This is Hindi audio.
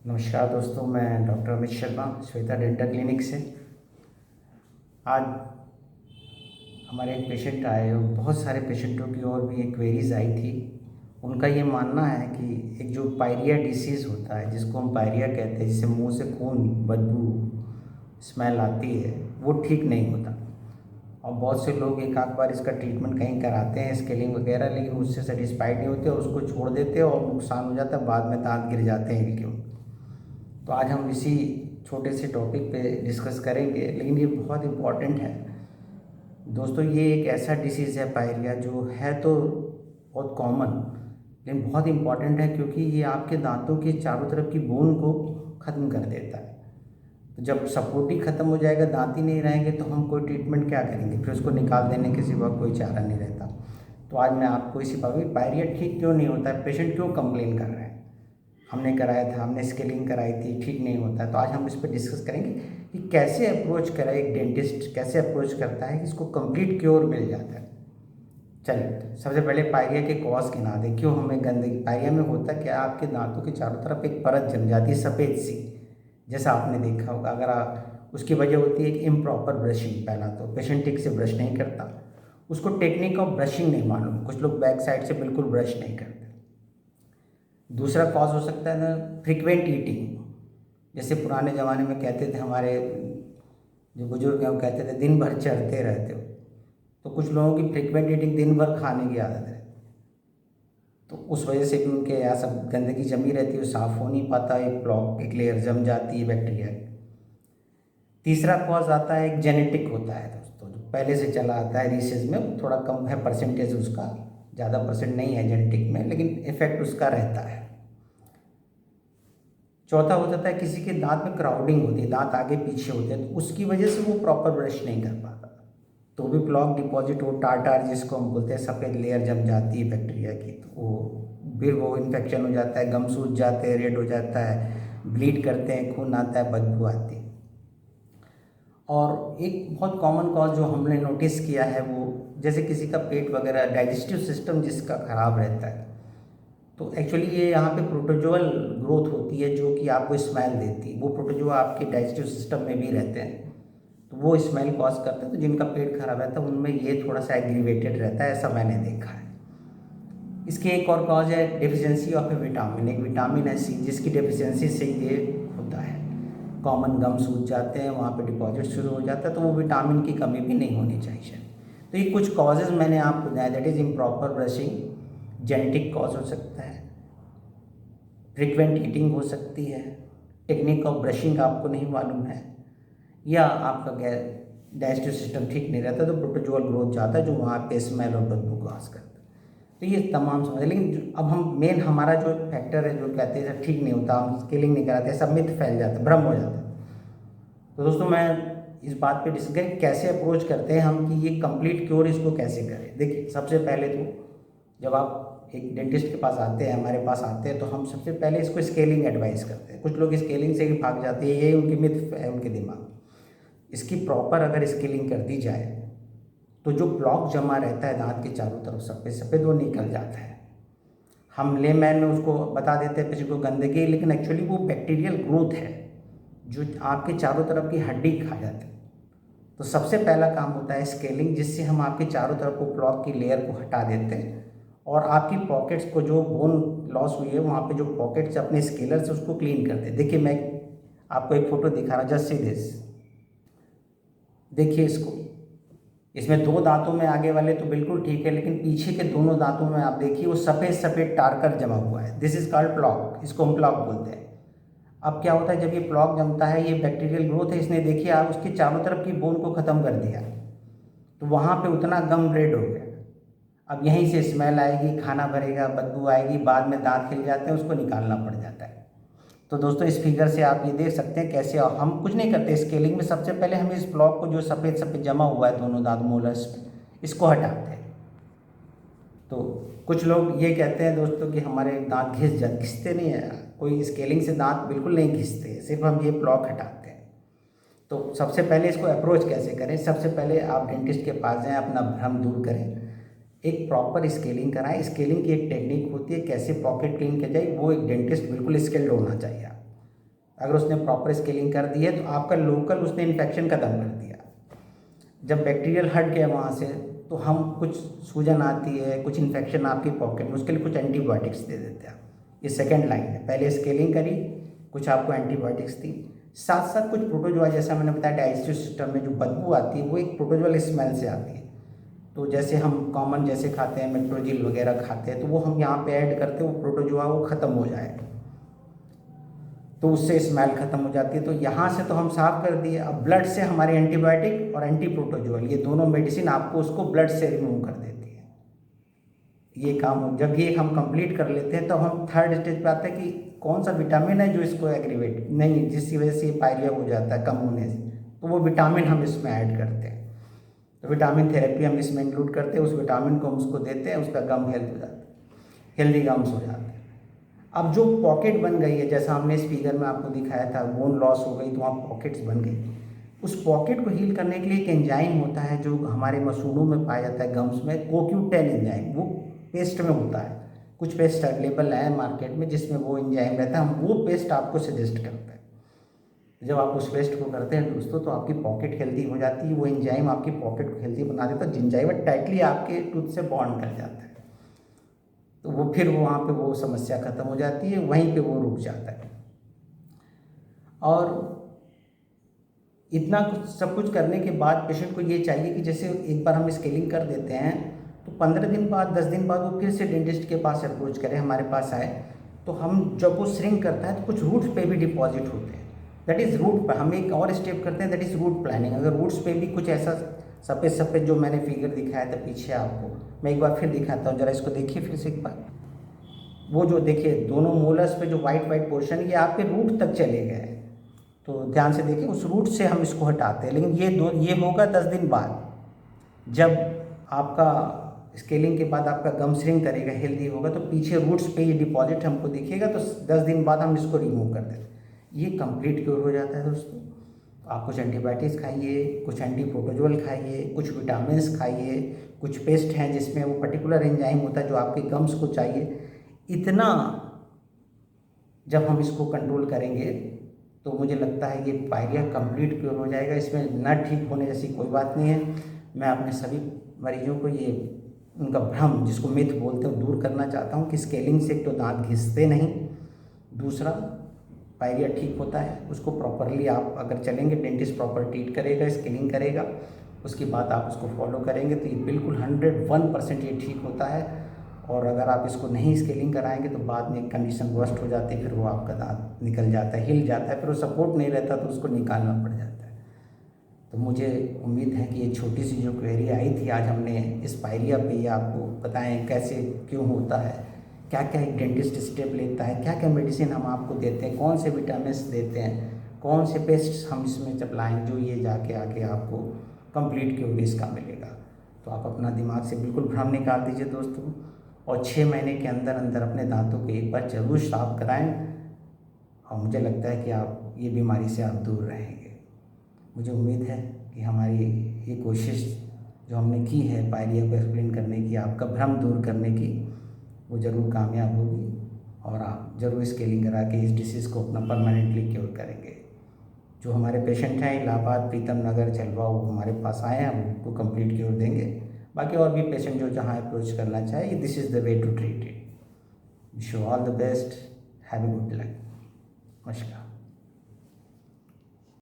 नमस्कार दोस्तों, मैं doctor Amit Sharma Shweta dental clinic से। आज हमारे एक पेशेंट आए और बहुत सारे पेशेंटों की और भी एक क्वेरीज आई थी। उनका ये मानना है कि एक जो पायरिया डिसीज़ होता है, जिसको हम पायरिया कहते हैं, जिससे मुंह से खून, बदबू, स्मेल आती है, वो ठीक नहीं होता। और बहुत से लोग एक आध बार इसका ट्रीटमेंट कहीं कराते हैं, स्केलिंग वगैरह, लेकिन उससे सेटिस्फाइड नहीं होते और उसको छोड़ देते हैं और नुकसान हो जाता है, बाद में दांत गिर जाते हैं क्यों। तो आज हम इसी छोटे से टॉपिक पे डिस्कस करेंगे, लेकिन ये बहुत इम्पॉर्टेंट है दोस्तों। ये एक ऐसा डिसीज़ है पायरिया, जो है तो बहुत कॉमन, लेकिन बहुत इम्पॉर्टेंट है, क्योंकि ये आपके दांतों के चारों तरफ की बोन को ख़त्म कर देता है। तो जब सपोर्ट ही ख़त्म हो जाएगा, दांत ही नहीं रहेंगे, तो हम कोई ट्रीटमेंट क्या करेंगे? फिर उसको निकाल देने के सिवा कोई चारा नहीं रहता। तो आज मैं आपको इसी बात, पायरिया ठीक क्यों नहीं होता है, पेशेंट क्यों कंप्लेन कर रहे हैं, हमने कराया था, हमने स्केलिंग कराई थी, ठीक नहीं होता है। तो आज हम इस पर डिस्कस करेंगे कि कैसे अप्रोच कराए, एक डेंटिस्ट कैसे अप्रोच करता है कि इसको कंप्लीट क्योर मिल जाता है। चलिए, तो सबसे पहले पायरिया के कॉज गिना दें। क्यों हमें गंदगी, पायरिया में होता क्या, आपके दांतों के चारों तरफ एक परत जम जाती है, सफ़ेद सी, जैसा आपने देखा होगा। अगर आप, उसकी वजह होती है कि इम्प्रॉपर ब्रशिंग। पहला तो पेशेंट ठीक से ब्रश नहीं करता, उसको टेक्निक ऑफ ब्रशिंग नहीं मालूम। कुछ लोग बैक साइड से बिल्कुल ब्रश नहीं करते। दूसरा कॉज हो सकता है ना, फ्रिक्वेंट ईटिंग। जैसे पुराने ज़माने में कहते थे हमारे जो बुजुर्ग हैं, वो कहते थे दिन भर चढ़ते रहते हो। तो कुछ लोगों की फ्रिक्वेंट ईटिंग, दिन भर खाने की आदत है, तो उस वजह से भी उनके यहाँ सब गंदगी जमी रहती है, साफ़ हो नहीं पाता, एक ब्लॉक, एक लेयर जम जाती है बैक्टीरिया की। तीसरा कॉज आता है, एक जेनेटिक होता है दोस्तों, जो पहले से चला आता है रीसेस में, थोड़ा कम है परसेंटेज उसका, ज़्यादा परसेंट नहीं है जेनेटिक में, लेकिन इफेक्ट उसका रहता है। चौथा हो जाता है, किसी के दांत में क्राउडिंग होती है, दांत आगे पीछे होते हैं, तो उसकी वजह से वो प्रॉपर ब्रश नहीं कर पाता, तो भी प्लॉक डिपॉजिट, वो टार्टार जिसको हम बोलते हैं, सफ़ेद लेयर जम जाती है बैक्टीरिया की, तो वो फिर वो इन्फेक्शन हो जाता है, गम सूज जाते हैं, रेड हो जाता है, ब्लीड करते हैं, खून आता है, बदबू आती है। और एक बहुत कॉमन कॉज जो हमने नोटिस किया है, वो जैसे किसी का पेट वगैरह, डाइजेस्टिव सिस्टम जिसका ख़राब रहता है, तो एक्चुअली ये यहाँ पे प्रोटोजोअल ग्रोथ होती है, जो कि आपको स्मेल देती है। वो प्रोटोजोआ आपके डाइजेस्टिव सिस्टम में भी रहते हैं, तो वो स्मेल कॉज करते हैं। तो जिनका पेट खराब रहता है, उनमें ये थोड़ा सा एग्रीवेटेड रहता है, ऐसा मैंने देखा है। इसके एक और कॉज है, डेफिशिएंसी ऑफ ए विटामिन। एक विटामिन है सी, जिसकी डेफिशिएंसी से ये होता है। कॉमन गम सूज जाते हैं, वहाँ पे डिपॉजिट शुरू हो जाता है, तो वो विटामिन की कमी भी नहीं होनी चाहिए। तो ये कुछ कॉजेज़ मैंने आपको बताया, that is improper brushing, genetic cause हो सकता है, फ्रिक्वेंट ईटिंग हो सकती है, टेक्निक ऑफ ब्रशिंग आपको नहीं मालूम है, या आपका डाइजेस्टिव सिस्टम ठीक नहीं रहता, तो प्रोटोजोअल ग्रोथ जाता है, जो वहाँ पे स्मेल और बदबू कॉज करता है। तो ये तमाम समझ, लेकिन अब हम मेन हमारा जो फैक्टर है, जो कहते हैं ठीक नहीं होता, हम स्केलिंग नहीं कराते, सब मिथ फैल जाता है, भ्रम हो जाता है। तो दोस्तों, मैं इस बात पे डिस्कस करें कैसे अप्रोच करते हैं हम, कि ये कंप्लीट क्योर इसको कैसे करें। देखिए, सबसे पहले तो जब आप एक डेंटिस्ट के पास आते हैं, हमारे पास आते हैं, तो हम सबसे पहले इसको स्केलिंग एडवाइस करते हैं। कुछ लोग स्केलिंग से ही भाग जाते हैं, यही उनकी मिथ है उनके दिमाग में। इसकी प्रॉपर अगर स्केलिंग कर दी जाए, तो जो ब्लॉक जमा रहता है दांत के चारों तरफ सफ़ेद सफ़ेद, वो निकल जाता है। हम लेमैन में उसको बता देते हैं पेशेंट को गंदगी, लेकिन एक्चुअली वो बैक्टीरियल ग्रोथ है, जो आपके चारों तरफ की हड्डी खा जाती है। तो सबसे पहला काम होता है स्केलिंग, जिससे हम आपके चारों तरफ को ब्लॉक की लेयर को हटा देते हैं, और आपकी पॉकेट्स को, जो बोन लॉस हुई है वहाँ पे जो पॉकेट्स अपने स्केलर से उसको क्लीन करते हैं। देखिए, मैं आपको एक फ़ोटो दिखा रहा हूँ, जस्ट सी दिस। देखिए इसको, इसमें दो दांतों में आगे वाले तो बिल्कुल ठीक है, लेकिन पीछे के दोनों दांतों में आप देखिए, वो सफ़ेद सफ़ेद टार्कर जमा हुआ है। दिस इज़ कॉल्ड प्लॉक, इसको हम प्लॉक बोलते हैं। अब क्या होता है, जब ये प्लॉक जमता है, ये बैक्टीरियल ग्रोथ है, इसने देखिए आप उसके चारों तरफ की बोन को ख़त्म कर दिया, तो वहाँ पे उतना गम रेड हो गया। अब यहीं से स्मेल आएगी, खाना भरेगा, बदबू आएगी, बाद में दांत खिल जाते हैं, उसको निकालना पड़ जाता है। तो दोस्तों, इस फिगर से आप ये देख सकते हैं कैसे, और हम कुछ नहीं करते स्केलिंग में। सबसे पहले हम इस ब्लॉक को, जो सफ़ेद सफ़ेद जमा हुआ है दोनों दांत मोलर्स में, इसको हटाते हैं। तो कुछ लोग ये कहते हैं दोस्तों कि हमारे दांत घिसते नहीं है, कोई स्केलिंग से दांत बिल्कुल नहीं घिसते, सिर्फ हम ये ब्लॉक हटाते हैं। तो सबसे पहले इसको अप्रोच कैसे करें? सबसे पहले आप डेंटिस्ट के पास जाएं, अपना भ्रम दूर करें, एक प्रॉपर स्केलिंग कराएं। स्केलिंग की एक टेक्निक होती है, कैसे पॉकेट क्लीन की जाए, वो एक डेंटिस्ट बिल्कुल स्किल्ड होना चाहिए। अगर उसने प्रॉपर स्केलिंग कर दी है तो आपका लोकल उसने इन्फेक्शन ख़त्म कर दिया। जब बैक्टीरियल हट गया वहाँ से तो हम कुछ सूजन आती है, कुछ इन्फेक्शन आपकी पॉकेट में, उसके लिए कुछ एंटीबायोटिक्स दे देते हैं। ये सेकेंड लाइन है, पहले स्केलिंग करी, कुछ आपको एंटीबायोटिक्स दी, साथ साथ कुछ प्रोटोजोआ, जैसा मैंने बताया डाइजेस्टिव सिस्टम में जो बदबू आती है वो एक प्रोटोजोअल स्मेल से आती है। तो जैसे हम कॉमन जैसे खाते हैं मेट्रोजिल वगैरह खाते हैं, तो वो हम यहाँ पे ऐड करते हैं, वो प्रोटोजोआ वो ख़त्म हो जाएगा, तो उससे स्मेल ख़त्म हो जाती है। तो यहाँ से तो हम साफ़ कर दिए। अब ब्लड से हमारे एंटीबायोटिक और एंटी प्रोटोजोअल ये दोनों मेडिसिन आपको उसको ब्लड से रिमूव कर देती है। ये काम जब ये हम कंप्लीट कर लेते हैं तो हम थर्ड स्टेज पे आते हैं कि कौन सा विटामिन है जो इसको एग्रीवेट नहीं, जिसकी वजह से पायरिया हो जाता है कम होने से, तो वो विटामिन हम इसमें ऐड करते हैं। तो विटामिन थेरेपी हम इसमें इंक्लूड करते हैं, उस विटामिन को हम उसको देते हैं, उसका गम हेल्थ हो जाता है, हेल्दी गम्स हो जाते हैं। अब जो पॉकेट बन गई है, जैसा हमने इस फिगर में आपको दिखाया था, बोन लॉस हो गई तो वहाँ पॉकेट्स बन गई, उस पॉकेट को हील करने के लिए एक एंजाइम होता है जो हमारे मसूड़ों में पाया जाता है, गम्स में, CoQ10 एंजाइम, वो पेस्ट में होता है। कुछ पेस्ट अवेलेबल है मार्केट में जिसमें वो एंजाइम रहता है, हम वो पेस्ट आपको सजेस्ट करते हैं। जब आप उस पेस्ट को करते हैं दोस्तों तो आपकी पॉकेट हेल्दी हो जाती है, वो एंजाइम आपकी पॉकेट को हेल्दी बना देता है, जिंजाइवा टाइटली आपके टूथ से बॉन्ड कर जाता है, तो वो फिर वहाँ पे वो समस्या ख़त्म हो जाती है, वहीं पे वो रुक जाता है। और इतना कुछ सब कुछ करने के बाद पेशेंट को ये चाहिए कि जैसे एक बार हम स्केलिंग कर देते हैं तो 15 दिन बाद 10 दिन बाद वो फिर से डेंटिस्ट के पास अप्रोच करें, हमारे पास आए, तो हम जब वो श्रिंक करता है तो कुछ रूट्स पे भी डिपॉजिट होते हैं, दैट इज़ रूट पर हम एक और स्टेप करते हैं, दैट इज़ रूट प्लानिंग। अगर रूट्स पे भी कुछ ऐसा सफ़ेद सफ़ेद जो मैंने फिगर दिखाया था पीछे आपको, मैं एक बार फिर दिखाता हूँ, ज़रा इसको देखिए फिर से एक बार, वो जो देखिए दोनों मोलर्स पे जो वाइट वाइट पोर्शन ये आपके रूट तक चले गए, तो ध्यान से देखिए उस रूट से हम इसको हटाते हैं। लेकिन ये होगा 10 दिन बाद, जब आपका स्केलिंग के बाद आपका गम श्रिंक करेगा, हेल्दी होगा, तो पीछे रूट्स पे ये डिपॉजिट हमको दिखेगा, तो 10 दिन बाद हम इसको रिमूव कर देते हैं। ये कंप्लीट क्योर हो जाता है दोस्तों। आप कुछ एंटीबायोटिक्स खाइए, कुछ एंटी प्रोटोजोल खाइए, कुछ विटामिन्स खाइए, कुछ पेस्ट हैं जिसमें वो पर्टिकुलर एंजाइम होता है जो आपके गम्स को चाहिए। इतना जब हम इसको कंट्रोल करेंगे तो मुझे लगता है ये पायरिया कंप्लीट क्योर हो जाएगा, इसमें न ठीक होने जैसी कोई बात नहीं है। मैं अपने सभी मरीजों को ये उनका भ्रम, जिसको मिथ बोलते हैं, दूर करना चाहता हूँ कि स्केलिंग से एक तो दांत घिसते नहीं, दूसरा पायरिया ठीक होता है, उसको प्रॉपरली आप अगर चलेंगे, डेंटिस्ट प्रॉपर ट्रीट करेगा, स्केलिंग करेगा, उसके बाद आप उसको फॉलो करेंगे तो ये बिल्कुल 101% ये ठीक होता है। और अगर आप इसको नहीं स्केलिंग कराएंगे तो बाद में कंडीशन वर्स्ट हो जाती है, फिर वो आपका दांत निकल जाता है, हिल जाता है, फिर वो सपोर्ट नहीं रहता तो उसको निकालना पड़ जाता है। तो मुझे उम्मीद है कि ये छोटी सी जो क्वेरी आई थी, आज हमने इस पायरिया पे ये आपको बताएं कैसे क्यों होता है, क्या क्या एक डेंटिस्ट स्टेप लेता है, क्या क्या मेडिसिन हम आपको देते हैं, कौन से विटामिन्स देते हैं, कौन से पेस्ट हम इसमें चलाएँ जो ये जाके आके आपको कंप्लीट क्योर इसका मिलेगा। तो आप अपना दिमाग से बिल्कुल भ्रम निकाल दीजिए दोस्तों, और 6 महीने के अंदर अंदर अपने दांतों को एक बार जरूर साफ कराएं, और मुझे लगता है कि आप ये बीमारी से आप दूर रहेंगे। मुझे उम्मीद है कि हमारी ये कोशिश जो हमने की है पायरिया को एक्सप्लेन करने की, आपका भ्रम दूर करने की, वो ज़रूर कामयाब होगी, और आप ज़रूर स्केलिंग करा के इस डिसीज़ को अपना परमानेंटली क्योर करेंगे। जो हमारे पेशेंट हैं इलाहाबाद, प्रीतम नगर, झलवा, वो हमारे पास आए हैं, हम उनको कंप्लीट क्योर देंगे। बाकी और भी पेशेंट जो जहाँ अप्रोच करना चाहे, this is the way to treat it. Wish you all the best, have a good luck, नमस्कार।